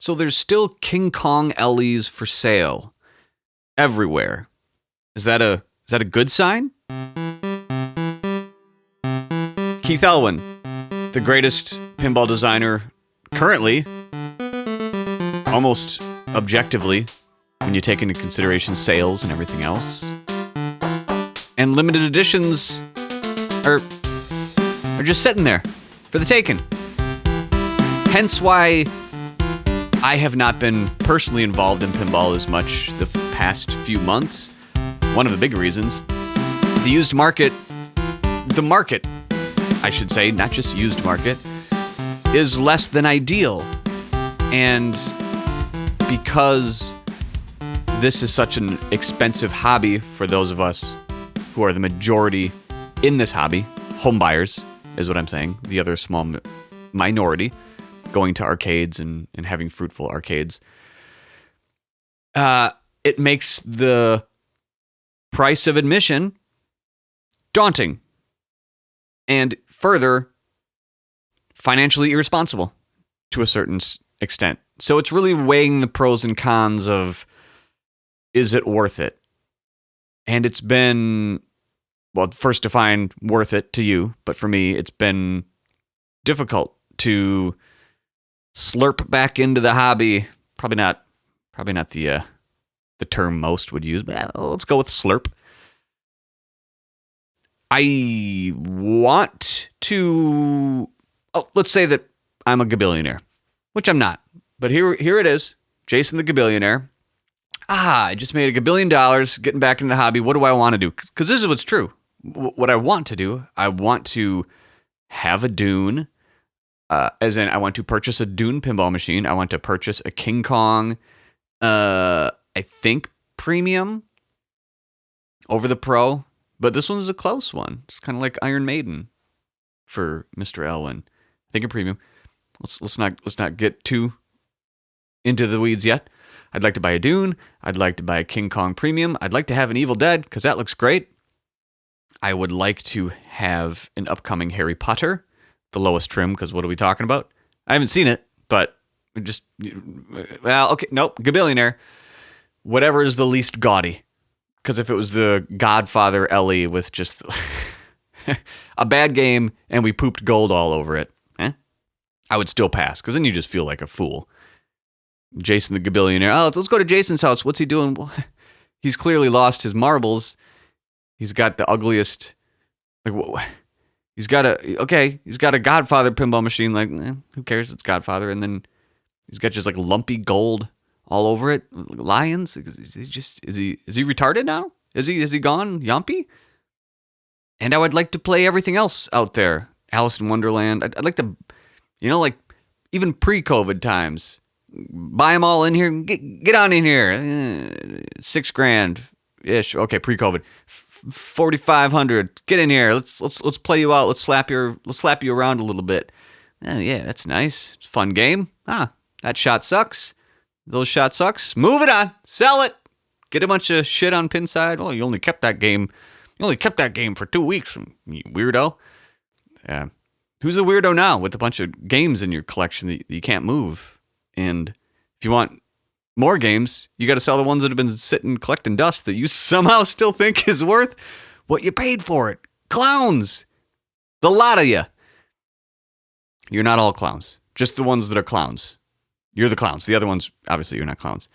So there's still King Kong LEs for sale everywhere. Is that a good sign? Keith Elwin, the greatest pinball designer currently, almost objectively, when you take into consideration sales and everything else. And limited editions are just sitting there for the taking. Hence why I have not been personally involved in pinball as much the past few months. One of the big reasons, the market, I should say, not just used market, is less than ideal. And because this is such an expensive hobby for those of us who are the majority in this hobby, home buyers is what I'm saying, the other small minority, going to arcades and having fruitful arcades, it makes the price of admission daunting and further financially irresponsible to a certain extent. So it's really weighing the pros and cons of, is it worth it? And it's been, well, first define worth it to you, but for me, it's been difficult to slurp back into the hobby. Probably not the term most would use, but let's go with slurp. I want to, let's say that I'm a gabillionaire, which I'm not, but here it is, Jason the Gabillionaire. I just made $1 billion getting back into the hobby. What do I want to do? Because this is what's true. What I want to do, I want to have a Dune, as in I want to purchase a Dune pinball machine. I want to purchase a King Kong, I think premium over the Pro, but this one is a close one. It's kind of like Iron Maiden for Mr. Elwin. I think a premium. Let's not get too into the weeds yet. I'd like to buy a Dune. I'd like to buy a King Kong Premium. I'd like to have an Evil Dead, because that looks great. I would like to have an upcoming Harry Potter, the lowest trim, because what are we talking about? I haven't seen it, but just, well, okay, nope, Gabillionaire. Whatever is the least gaudy. Because if it was the Godfather LE with just a bad game and we pooped gold all over it, I would still pass, because then you just feel like a fool. Jason the Gabillionaire. Oh, let's go to Jason's house. What's he doing? He's clearly lost his marbles. He's got the ugliest. He's got a Godfather pinball machine. Who cares? It's Godfather, and then he's got just lumpy gold all over it. Lions. Is he retarded now? Is he gone yumpy? And I would like to play everything else out there. Alice in Wonderland. I'd like to, even pre-COVID times. Buy them all in here. Get on in here. $6,000-ish. Okay, pre-COVID. 4,500. Get in here. Let's play you out. Let's slap you around a little bit. Yeah, that's nice. It's a fun game. That shot sucks. Those shot sucks. Move it on. Sell it. Get a bunch of shit on Pinside. Oh, you only kept that game. For 2 weeks, you weirdo. Who's a weirdo now with a bunch of games in your collection that you can't move? And if you want more games, you got to sell the ones that have been sitting collecting dust that you somehow still think is worth what you paid for it. Clowns. The lot of you. You're not all clowns. Just the ones that are clowns. You're the clowns. The other ones, obviously, you're not clowns.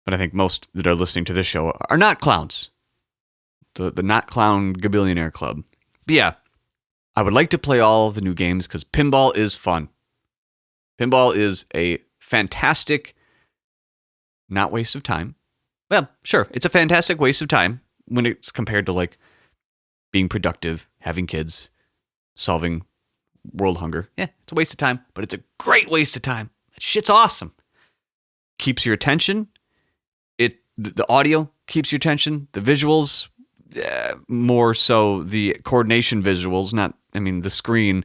But I think most that are listening to this show are not clowns. The not clown Gabillionaire Club. But yeah, I would like to play all the new games because pinball is fun. Pinball is a fantastic, not waste of time. Well, sure, it's a fantastic waste of time when it's compared to being productive, having kids, solving world hunger. Yeah, it's a waste of time, but it's a great waste of time. That shit's awesome. Keeps your attention. The audio keeps your attention. The visuals, more so the coordination visuals, the screen,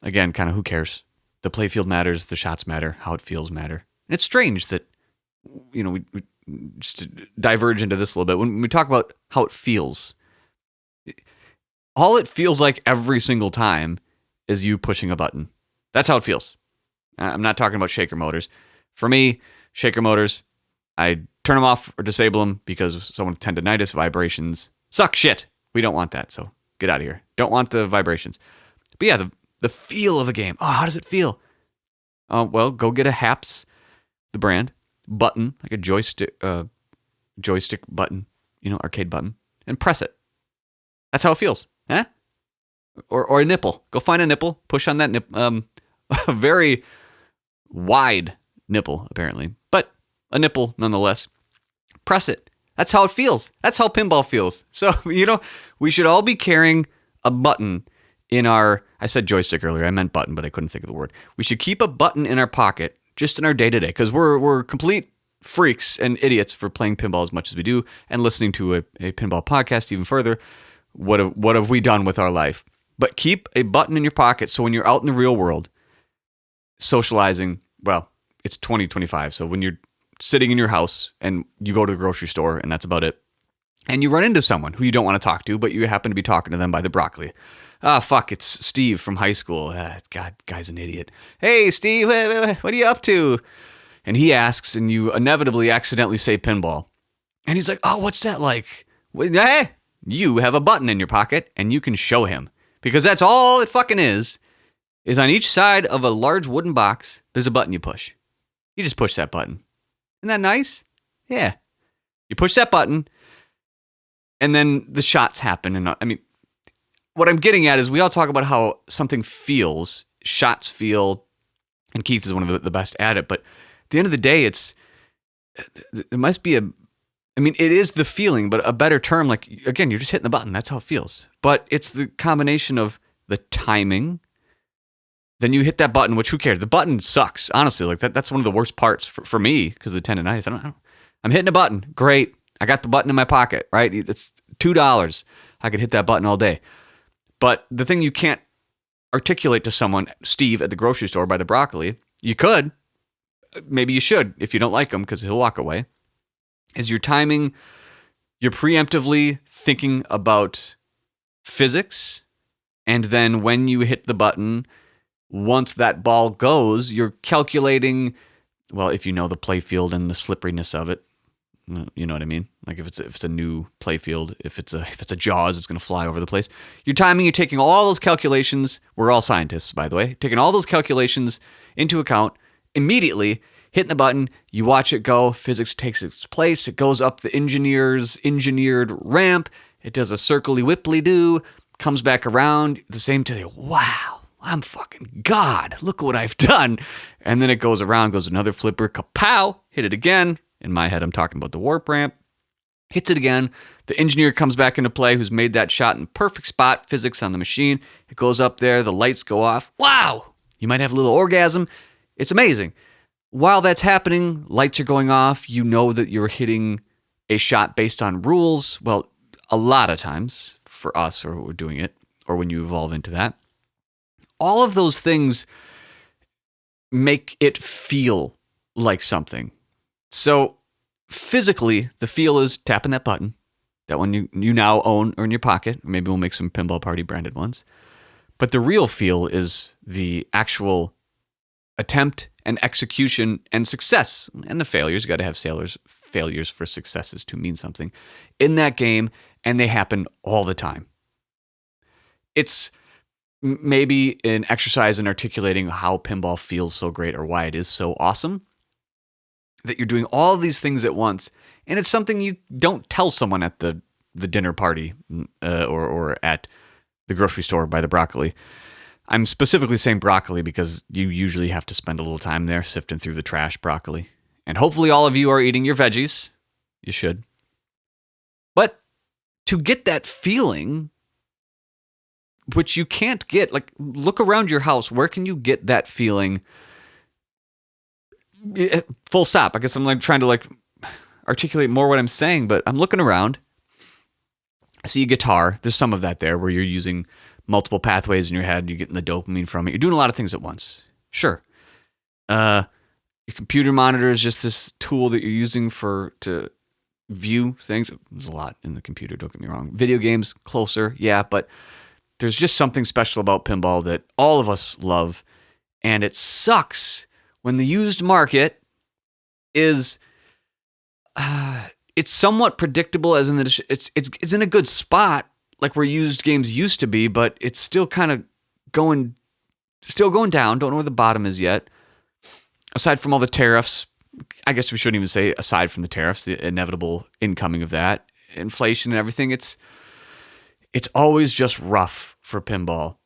again, kind of who cares? The playfield matters, the shots matter, how it feels matter. And it's strange that, we just to diverge into this a little bit, when we talk about how it feels, all it feels like every single time is you pushing a button. That's how it feels. I'm not talking about shaker motors. For me, shaker motors, I turn them off or disable them because someone with tendonitis, vibrations suck shit. We don't want that, so get out of here. Don't want the vibrations. But yeah, the feel of a game. Oh, how does it feel? Well, go get a Haps, the brand, button, like a joystick button, arcade button, and press it. That's how it feels. Eh? Or a nipple. Go find a nipple, push on that nipple. A very wide nipple, apparently, but a nipple nonetheless. Press it. That's how it feels. That's how pinball feels. So, we should all be carrying a button in our, I said joystick earlier, I meant button, but I couldn't think of the word. We should keep a button in our pocket, just in our day-to-day, because we're complete freaks and idiots for playing pinball as much as we do, and listening to a pinball podcast even further. What have we done with our life? But keep a button in your pocket, so when you're out in the real world, socializing, well, it's 2025, so when you're sitting in your house and you go to the grocery store and that's about it, and you run into someone who you don't want to talk to, but you happen to be talking to them by the broccoli. Fuck, it's Steve from high school. God, guy's an idiot. Hey, Steve, what are you up to? And he asks, and you inevitably accidentally say pinball. And he's like, oh, what's that like? Hey, you have a button in your pocket, and you can show him. Because that's all it fucking is on each side of a large wooden box, there's a button you push. You just push that button. Isn't that nice? Yeah. You push that button, and then the shots happen. And what I'm getting at is we all talk about how something feels, shots feel, and Keith is one of the best at it. But at the end of the day, it must be it is the feeling, but a better term, like, again, you're just hitting the button. That's how it feels. But it's the combination of the timing. Then you hit that button, which who cares? The button sucks, honestly. Like that's one of the worst parts for me because of the tendonitis. I'm hitting a button. Great. I got the button in my pocket, right? It's $2. I could hit that button all day. But the thing you can't articulate to someone, Steve at the grocery store by the broccoli, you could, maybe you should if you don't like him because he'll walk away, is your timing. You're preemptively thinking about physics, and then when you hit the button, once that ball goes, you're calculating, well, if you know the play field and the slipperiness of it, you know what I mean? Like if it's a new play field, if it's a Jaws, it's going to fly over the place. Your timing, you're taking all those calculations. We're all scientists, by the way. Taking all those calculations into account, immediately hitting the button, you watch it go, physics takes its place, it goes up the engineered ramp, it does a circly whipply do, comes back around, the same time, wow, I'm fucking God, look what I've done. And then it goes around, goes another flipper, kapow, hit it again. In my head, I'm talking about the warp ramp. Hits it again. The engineer comes back into play who's made that shot in perfect spot, physics on the machine. It goes up there, the lights go off. Wow! You might have a little orgasm. It's amazing. While that's happening, lights are going off. You know that you're hitting a shot based on rules. Well, a lot of times for us, or we're doing it, or when you evolve into that. All of those things make it feel like something. So physically, the feel is tapping that button, that one you now own or in your pocket. Maybe we'll make some Pinball Party branded ones. But the real feel is the actual attempt and execution and success. And the failures, you got to have failures for successes to mean something in that game. And they happen all the time. It's maybe an exercise in articulating how pinball feels so great or why it is so awesome. That you're doing all these things at once, and it's something you don't tell someone at the dinner party or at the grocery store by the broccoli. I'm specifically saying broccoli because you usually have to spend a little time there sifting through the trash broccoli. And hopefully all of you are eating your veggies. You should. But to get that feeling, which you can't get, like look around your house, where can you get that feeling? Full stop. I guess I'm trying to articulate more what I'm saying, but I'm looking around. I see a guitar. There's some of that there where you're using multiple pathways in your head. You're getting the dopamine from it. You're doing a lot of things at once. Sure. Your computer monitor is just this tool that you're using to view things. There's a lot in the computer, don't get me wrong. Video games, closer, yeah, but there's just something special about pinball that all of us love, and it sucks when the used market is it's somewhat predictable, as in that it's in a good spot, like where used games used to be, but it's still kind of going down. Don't know where the bottom is yet. Aside from all the tariffs, I guess we shouldn't even say aside from the tariffs, the inevitable incoming of that, inflation and everything. It's always just rough for pinball.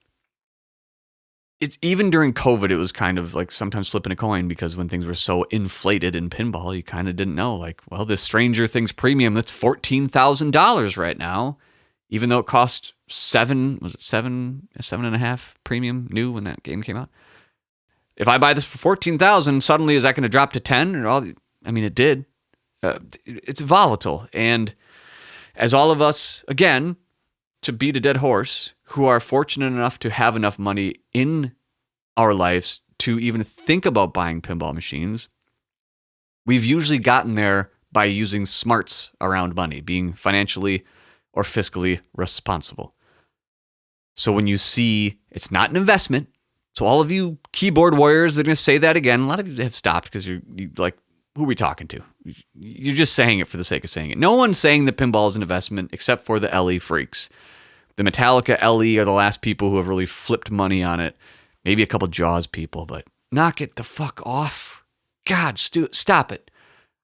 It's even during COVID, it was kind of like sometimes flipping a coin, because when things were so inflated in pinball, you kind of didn't know, like, well, this Stranger Things premium, that's $14,000 right now, even though it cost $7.5 premium new when that game came out. If I buy this for $14,000, suddenly is that going to drop to 10? I mean, it did. It's volatile, and as all of us, again, to beat a dead horse, who are fortunate enough to have enough money in our lives to even think about buying pinball machines, we've usually gotten there by using smarts around money, being financially or fiscally responsible. So when you see it's not an investment, so all of you keyboard warriors that are going to say that again, a lot of you have stopped because you're like, who are we talking to? You're just saying it for the sake of saying it. No one's saying that pinball is an investment except for the LE freaks. The Metallica LE are the last people who have really flipped money on it. Maybe a couple Jaws people, but knock it the fuck off. God, stop it.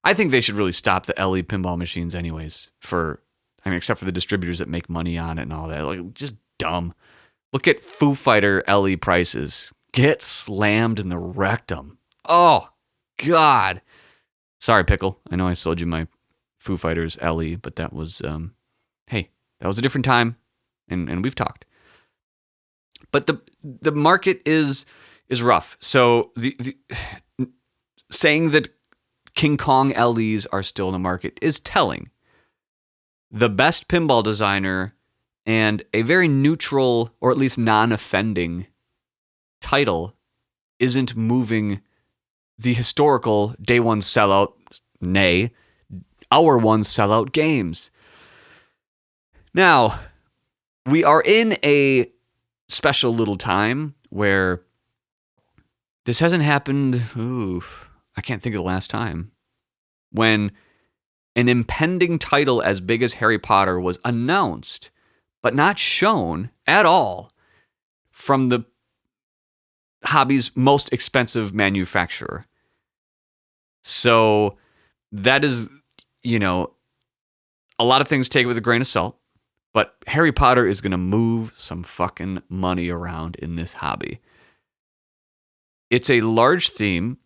I think they should really stop the LE pinball machines anyways, except for the distributors that make money on it and all that. Like, just dumb. Look at Foo Fighter LE prices. Get slammed in the rectum. Oh, God. Sorry, Pickle. I know I sold you my Foo Fighters LE, but that was, that was a different time. And we've talked, but the market is rough. So the saying that King Kong LEs are still in the market is telling. The best pinball designer and a very neutral, or at least non-offending title isn't moving the historical day one sellout, nay, hour one sellout games. Now, we are in a special little time where this hasn't happened. I can't think of the last time when an impending title as big as Harry Potter was announced, but not shown at all from the hobby's most expensive manufacturer. So that is, a lot of things take it with a grain of salt. But Harry Potter is going to move some fucking money around in this hobby. It's a large theme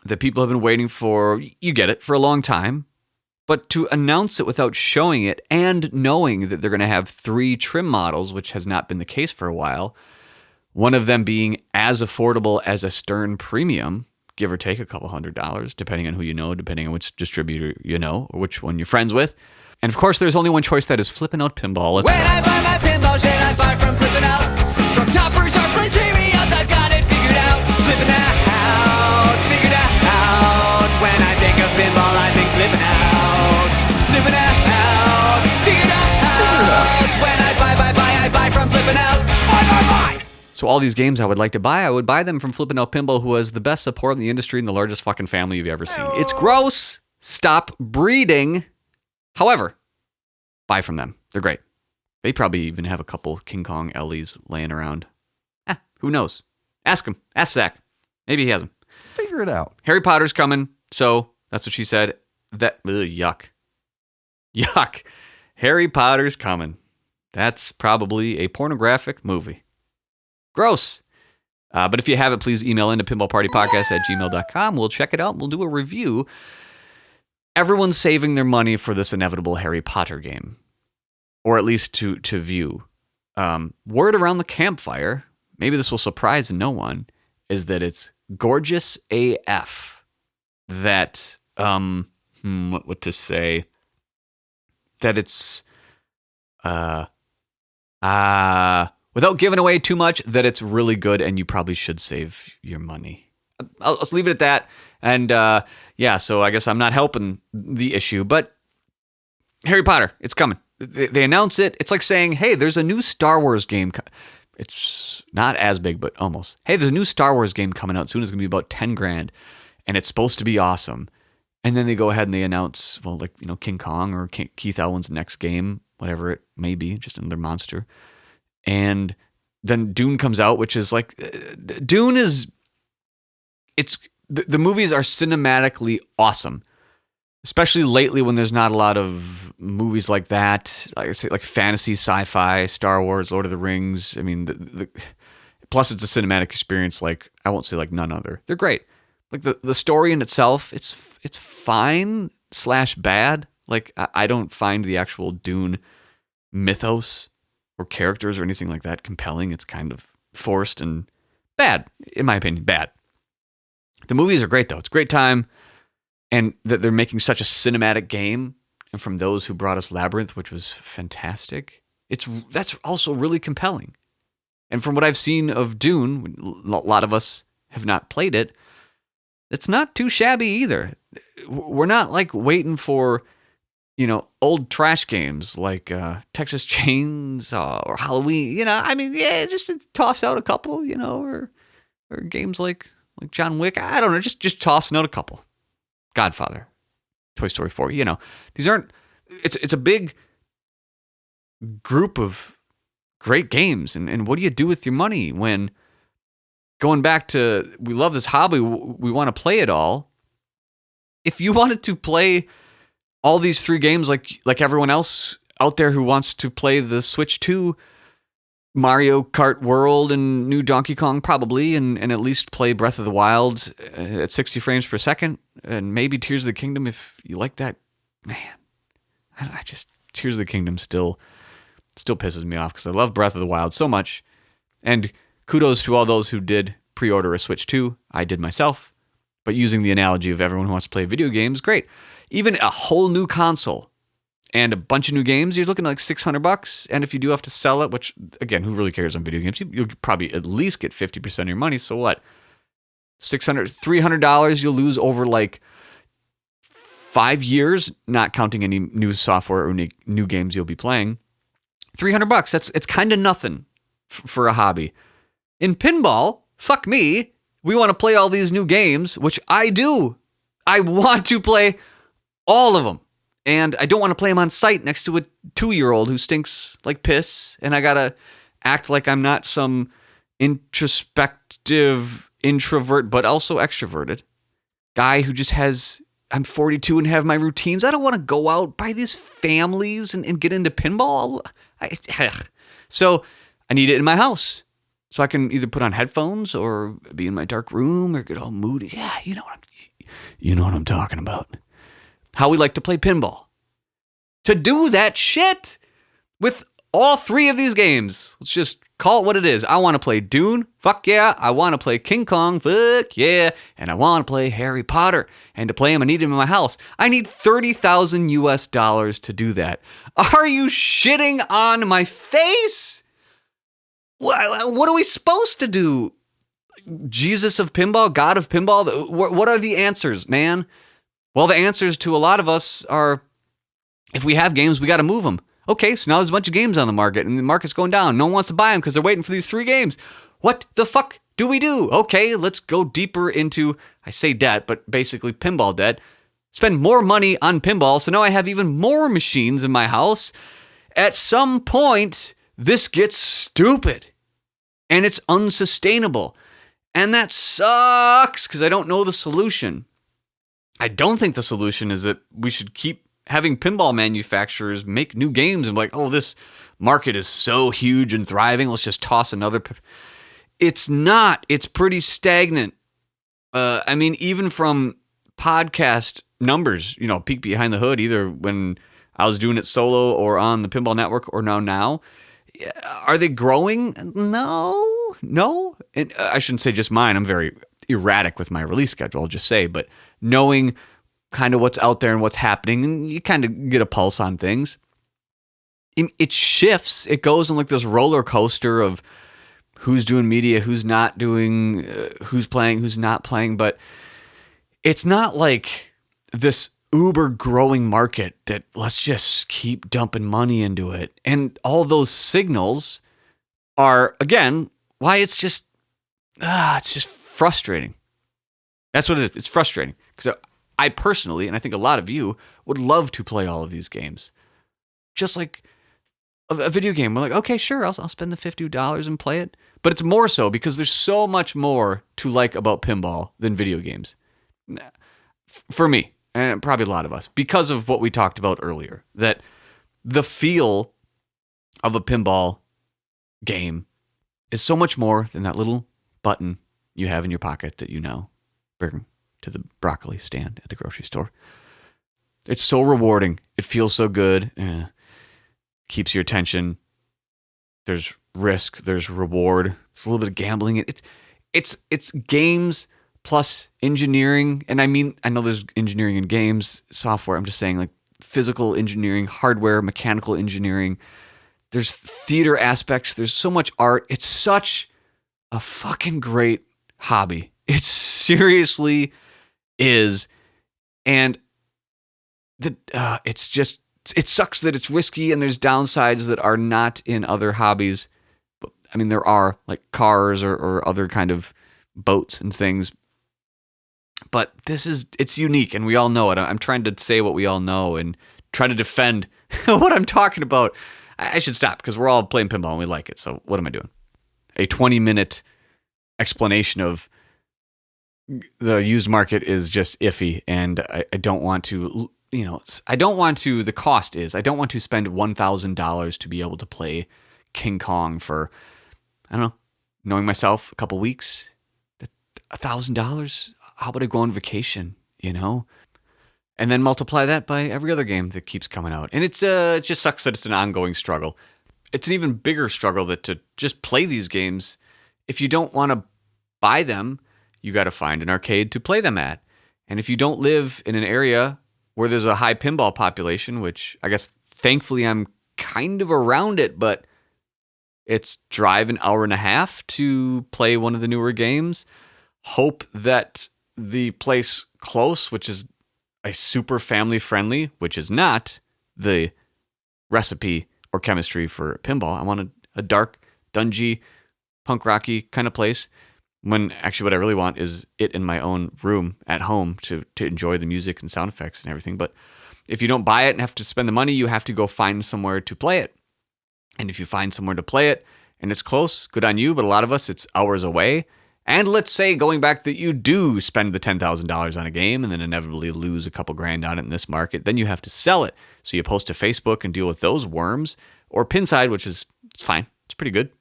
that people have been waiting for, you get it, for a long time. But to announce it without showing it and knowing that they're going to have 3 trim models, which has not been the case for a while, one of them being as affordable as a Stern Premium, give or take a couple $100, depending on who you know, depending on which distributor you know, or which one you're friends with. And of course, there's only one choice, that is Flippin' Out Pinball. When I buy my pinball shit, I buy from Flippin' Out. From toppers, sharp blades, Reels, I've got it figured out. Flippin' out, figured out. When I think of pinball, I think Flippin' Out. Flippin' out, figured out. When I buy from Flippin' Out. Buy. So all these games I would like to buy, I would buy them from Flippin' Out Pinball, who has the best support in the industry and the largest fucking family you've ever seen. It's gross. Stop breeding. However, buy from them. They're great. They probably even have a couple King Kong LEs laying around. Who knows? Ask him. Ask Zach. Maybe he has them. Figure it out. Harry Potter's coming, so that's what she said. Yuck. Harry Potter's coming. That's probably a pornographic movie. Gross. But if you have it, please email into pinballpartypodcast@gmail.com. We'll check it out and we'll do a review. Everyone's saving their money for this inevitable Harry Potter game, or at least to view. Word around the campfire, maybe this will surprise no one, is that it's gorgeous AF. That, what to say? That it's, without giving away too much, that it's really good and you probably should save your money. I'll leave it at that. And so I guess I'm not helping the issue, but Harry Potter, it's coming. They announce it. It's like saying, hey, there's a new Star Wars game. It's not as big, but almost. Hey, there's a new Star Wars game coming out soon. It's going to be about $10,000. and it's supposed to be awesome. And then they go ahead and they announce, well, like, King Kong or Keith Elwin's next game, whatever it may be, just another monster. And then Dune comes out, which is like, Dune is, the movies are cinematically awesome, especially lately when there's not a lot of movies like that, like I say, like fantasy, sci-fi, Star Wars, Lord of the Rings. I mean, plus it's a cinematic experience like, I won't say like none other. They're great. Like the story in itself, it's fine / bad. Like I don't find the actual Dune mythos or characters or anything like that compelling. It's kind of forced and bad, in my opinion, bad. The movies are great though. It's a great time, and that they're making such a cinematic game. And from those who brought us Labyrinth, which was fantastic, that's also really compelling. And from what I've seen of Dune, a lot of us have not played it. It's not too shabby either. We're not like waiting for, old trash games like Texas Chainsaw or Halloween. Just to toss out a couple, or games like John Wick. I don't know, just tossing out a couple. Godfather, Toy Story 4. These aren't. It's a big group of great games, and what do you do with your money when? Going back to, we love this hobby, we want to play it all. If you wanted to play all these 3 games like everyone else out there who wants to play the Switch 2 Mario Kart World and new Donkey Kong probably, and at least play Breath of the Wild at 60 frames per second, and maybe Tears of the Kingdom if you like that, man, Tears of the Kingdom still pisses me off because I love Breath of the Wild so much, and kudos to all those who did pre-order a Switch 2. I did myself. But using the analogy of everyone who wants to play video games, great. Even a whole new console and a bunch of new games, you're looking at like $600. And if you do have to sell it, which, again, who really cares on video games? You'll probably at least get 50% of your money. So what? $300 you'll lose over like 5 years, not counting any new software or new games you'll be playing. $300, it's kind of nothing for a hobby. In pinball, fuck me, we want to play all these new games, which I do. I want to play all of them. And I don't want to play them on site next to a 2-year-old who stinks like piss. And I got to act like I'm not some introspective introvert, but also extroverted guy who just I'm 42 and have my routines. I don't want to go out by these families and get into pinball. So I need it in my house. So I can either put on headphones or be in my dark room or get all moody. Yeah, you know what I'm talking about. How we like to play pinball. To do that shit with all 3 of these games. Let's just call it what it is. I want to play Dune. Fuck yeah. I want to play King Kong. Fuck yeah. And I want to play Harry Potter. And to play him, I need him in my house. I need $30,000 US to do that. Are you shitting on my face? What are we supposed to do? Jesus of pinball? God of pinball? What are the answers, man? Well, the answers to a lot of us are, if we have games, we got to move them. Okay, so now there's a bunch of games on the market, and the market's going down. No one wants to buy them because they're waiting for these 3 games. What the fuck do we do? Okay, let's go deeper into, I say debt, but basically pinball debt. Spend more money on pinball, so now I have even more machines in my house. At some point, this gets stupid and it's unsustainable. And that sucks because I don't know the solution. I don't think the solution is that we should keep having pinball manufacturers make new games and be like, oh, this market is so huge and thriving, let's just toss another. It's not. It's pretty stagnant. Even from podcast numbers, peek behind the hood, either when I was doing it solo or on the Pinball Network or now. Are they growing? No. And I shouldn't say just mine. I'm very erratic with my release schedule, I'll just say. But knowing kind of what's out there and what's happening, and you kind of get a pulse on things. It shifts. It goes on like this roller coaster of who's doing media, who's not doing, who's playing, who's not playing. But it's not like this uber growing market that let's just keep dumping money into it. And all those signals are, again, why it's just frustrating. That's what it is. It's frustrating because I personally, and I think a lot of you, would love to play all of these games. Just like a video game. We're like, okay, sure, I'll spend the $50 and play it. But it's more so because there's so much more to like about pinball than video games. For me, and probably a lot of us, because of what we talked about earlier, that the feel of a pinball game is so much more than that little button you have in your pocket that you now bring to the broccoli stand at the grocery store. It's so rewarding. It feels so good. Keeps your attention. There's risk. There's reward. It's a little bit of gambling. It's games plus engineering. And I mean, I know there's engineering in games, software. I'm just saying like physical engineering, hardware, mechanical engineering. There's theater aspects. There's so much art. It's such a fucking great hobby. It seriously is. And it's just, it sucks that it's risky and there's downsides that are not in other hobbies. But I mean, there are like cars or other kind of boats and things. But it's unique and we all know it. I'm trying to say what we all know and try to defend what I'm talking about. I should stop because we're all playing pinball and we like it. So what am I doing? A 20-minute explanation of the used market is just iffy, and I don't want to, the cost is, I don't want to spend $1,000 to be able to play King Kong for, I don't know, knowing myself, a couple weeks, $1,000. How about I go on vacation, and then multiply that by every other game that keeps coming out. And it just sucks that it's an ongoing struggle. It's an even bigger struggle that to just play these games, if you don't want to buy them, you got to find an arcade to play them at. And if you don't live in an area where there's a high pinball population, which I guess thankfully I'm kind of around it, but it's drive an hour and a half to play one of the newer games. Hope that the place close, which is a super family friendly, which is not the recipe or chemistry for pinball. I want a dark, dungy, punk rocky kind of place. When actually what I really want is it in my own room at home to enjoy the music and sound effects and everything. But if you don't buy it and have to spend the money, you have to go find somewhere to play it. And if you find somewhere to play it and it's close, good on you. But a lot of us, it's hours away. And let's say going back that you do spend the $10,000 on a game and then inevitably lose a couple grand on it in this market, then you have to sell it. So you post to Facebook and deal with those worms, or Pinside, which is it's fine. It's pretty good.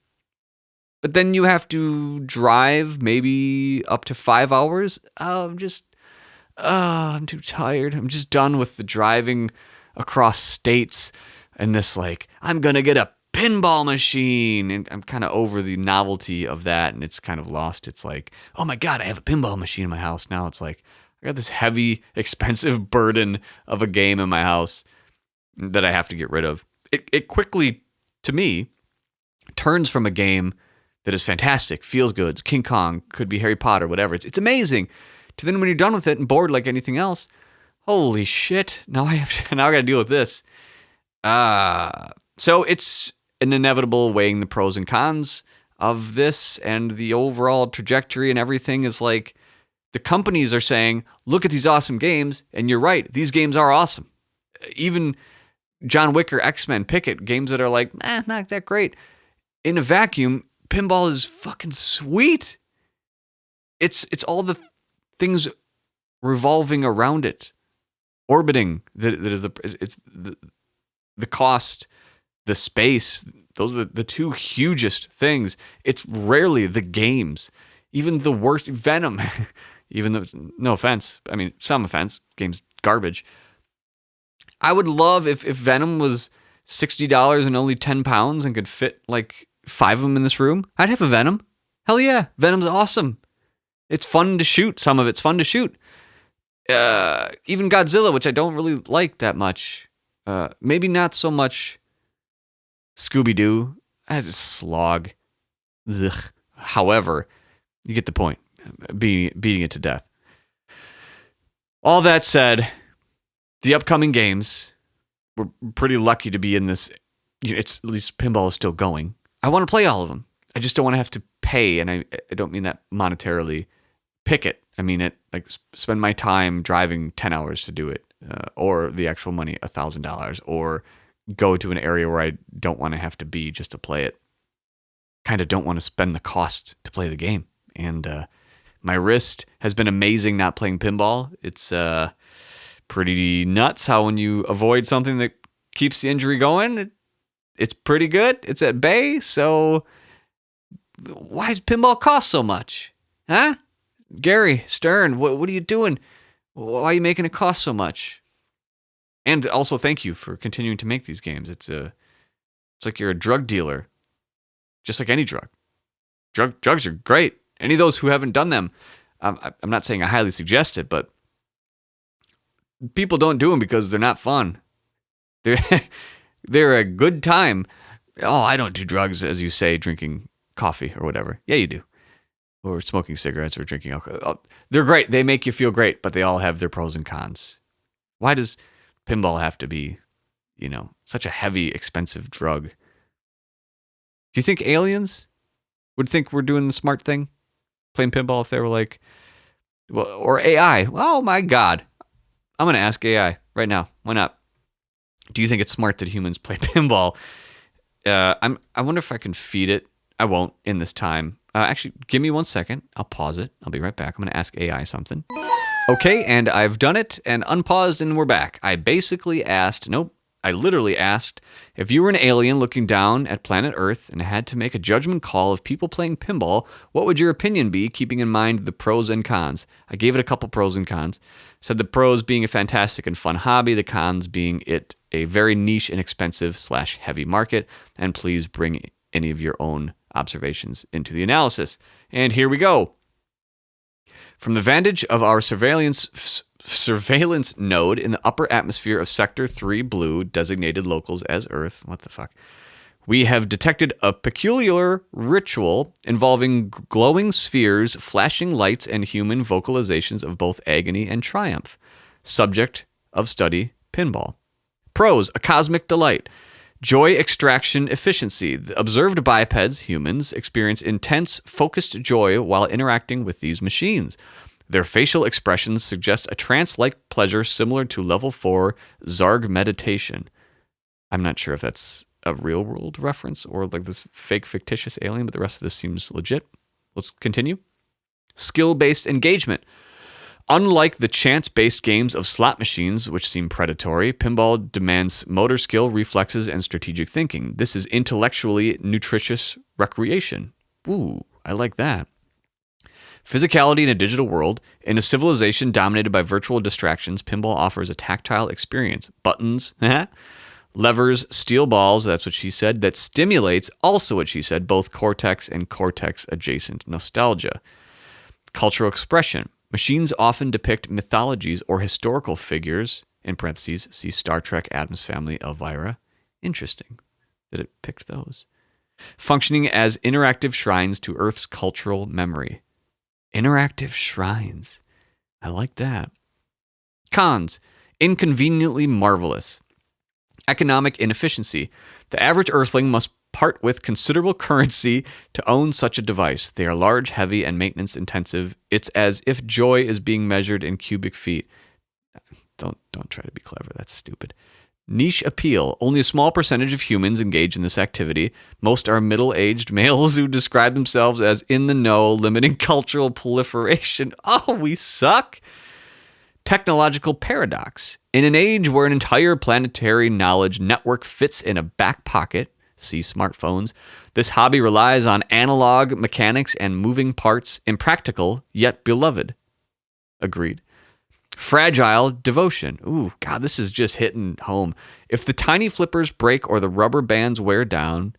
But then you have to drive maybe up to 5 hours. I'm too tired. I'm just done with the driving across states and this I'm going to get a pinball machine, and I'm kind of over the novelty of that, and it's kind of lost. It's like, oh my God, I have a pinball machine in my house. Now it's like, I got this heavy, expensive burden of a game in my house that I have to get rid of. It quickly, to me, turns from a game that is fantastic, feels good, it's King Kong, could be Harry Potter, whatever. It's amazing. To then when you're done with it and bored like anything else, holy shit, now I got to deal with this. So it's an inevitable weighing the pros and cons of this, and the overall trajectory and everything is like the companies are saying, look at these awesome games, and you're right, these games are awesome. Even John Wick or X-Men, pick it, games that are like, not that great. In a vacuum, pinball is fucking sweet. It's all the things revolving around it, orbiting that is the cost, the space. Those are the two hugest things. It's rarely the games, even the worst Venom. Even though, no offense, I mean some offense, game's garbage. I would love if Venom was $60 and only 10 pounds and could fit like 5 of them in this room. I'd have a Venom. Hell yeah, Venom's awesome. It's fun to shoot. Some of it's fun to shoot. Even Godzilla, which I don't really like that much. Maybe not so much Scooby-Doo. I just slog. Ugh. However, you get the point. Beating it to death. All that said, the upcoming games, we're pretty lucky to be in this. It's at least pinball is still going. I want to play all of them. I just don't want to have to pay, and I don't mean that monetarily. Pick it. I mean it. Like spend my time driving 10 hours to do it, or the actual money, $1,000, or go to an area where I don't want to have to be just to play it. Kind of don't want to spend the cost to play the game. And my wrist has been amazing not playing pinball. It's pretty nuts how when you avoid something that keeps the injury going, it's pretty good. It's at bay. So why does pinball cost so much? Huh? Gary Stern, what are you doing? Why are you making it cost so much? And also thank you for continuing to make these games. It's like you're a drug dealer, just like any drug. Drugs are great. Any of those who haven't done them, I'm not saying I highly suggest it, but people don't do them because they're not fun. They're a good time. Oh, I don't do drugs, as you say, drinking coffee or whatever. Yeah, you do. Or smoking cigarettes or drinking alcohol. Oh, they're great. They make you feel great, but they all have their pros and cons. Why does pinball have to be, such a heavy, expensive drug? Do you think aliens would think we're doing the smart thing, playing pinball, if they were like, well, or AI? Oh my God. I'm going to ask AI right now. Why not? Do you think it's smart that humans play pinball? I wonder if I can feed it. I won't in this time. Actually, give me 1 second. I'll pause it. I'll be right back. I'm going to ask AI something. Okay, and I've done it and unpaused and we're back. I literally asked, if you were an alien looking down at planet Earth and had to make a judgment call of people playing pinball, what would your opinion be, keeping in mind the pros and cons? I gave it a couple pros and cons. Said the pros being a fantastic and fun hobby, the cons being it a very niche and expensive / heavy market, and please bring any of your own observations into the analysis. And here we go. From the vantage of our surveillance node in the upper atmosphere of Sector 3 Blue, designated locals as Earth, what the fuck, we have detected a peculiar ritual involving glowing spheres, flashing lights, and human vocalizations of both agony and triumph. Subject of study, pinball. Pros, a cosmic delight. Joy extraction efficiency. The observed bipeds, humans, experience intense, focused joy while interacting with these machines. Their facial expressions suggest a trance-like pleasure similar to level 4 Zarg meditation. I'm not sure if that's a real-world reference or like this fake fictitious alien, but the rest of this seems legit. Let's continue. Skill-based engagement. Unlike the chance-based games of slot machines, which seem predatory, pinball demands motor skill, reflexes, and strategic thinking. This is intellectually nutritious recreation. Ooh, I like that. Physicality in a digital world. In a civilization dominated by virtual distractions, pinball offers a tactile experience. Buttons, levers, steel balls, that's what she said, that stimulates, also what she said, both cortex and cortex-adjacent nostalgia. Cultural expression. Machines often depict mythologies or historical figures, in parentheses, see Star Trek, Addams Family, Elvira. Interesting that it picked those. Functioning as interactive shrines to Earth's cultural memory. Interactive shrines. I like that. Cons. Inconveniently marvelous. Economic inefficiency. The average Earthling must part with considerable currency to own such a device. They are large, heavy, and maintenance intensive. It's as if joy is being measured in cubic feet. Don't try to be clever. That's stupid. Niche appeal. Only a small percentage of humans engage in this activity. Most are middle-aged males who describe themselves as in the know, limiting cultural proliferation. Oh, we suck. Technological paradox. In an age where an entire planetary knowledge network fits in a back pocket, see smartphones, this hobby relies on analog mechanics and moving parts, impractical yet beloved. Agreed. Fragile devotion. Ooh, God, this is just hitting home. If the tiny flippers break or the rubber bands wear down,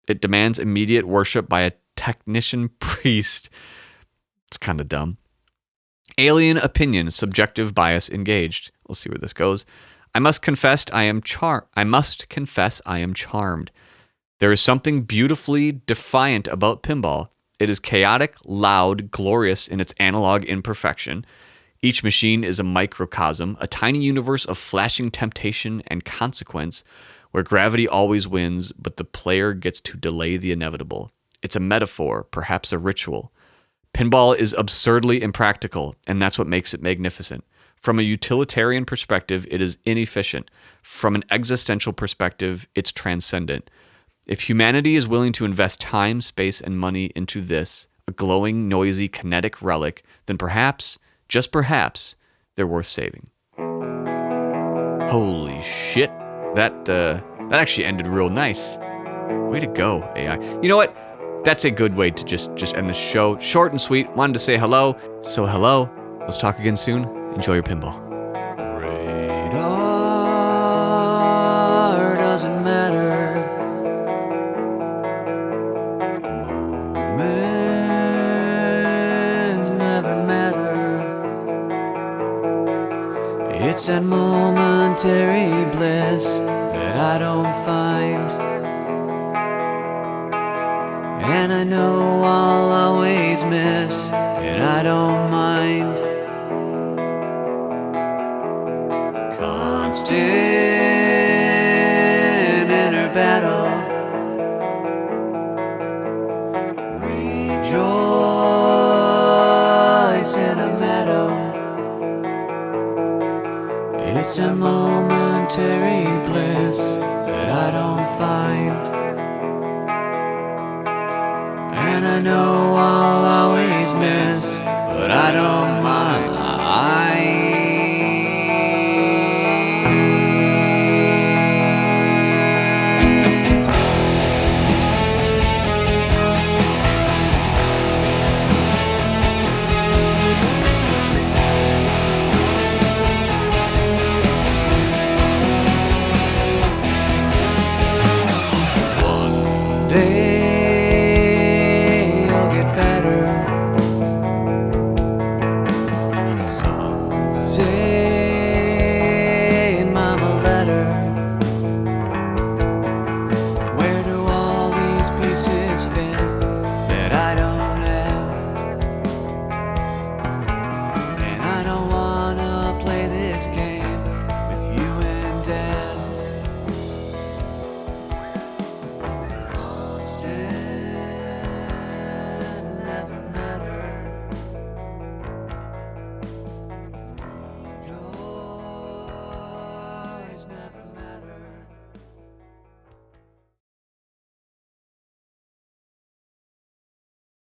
it demands immediate worship by a technician priest. It's kind of dumb. Alien opinion, subjective bias engaged. We'll see where this goes. I must confess I am charmed. There is something beautifully defiant about pinball. It is chaotic, loud, glorious in its analog imperfection. Each machine is a microcosm, a tiny universe of flashing temptation and consequence, where gravity always wins, but the player gets to delay the inevitable. It's a metaphor, perhaps a ritual. Pinball is absurdly impractical, and that's what makes it magnificent. From a utilitarian perspective, it is inefficient. From an existential perspective, it's transcendent. If humanity is willing to invest time, space, and money into this, a glowing, noisy, kinetic relic, then perhaps, just perhaps, they're worth saving. Holy shit. That actually ended real nice. Way to go, AI. You know what? That's a good way to just end the show. Short and sweet. Wanted to say hello. So hello. Let's talk again soon. Enjoy your pinball. Radar doesn't matter. Moments never matter. It's that momentary bliss that I don't find. And I know I'll always miss, and I don't mind. Constant inner battle. Rejoice in a meadow. It's a momentary bliss that I don't find. And I know I'll always miss, but I don't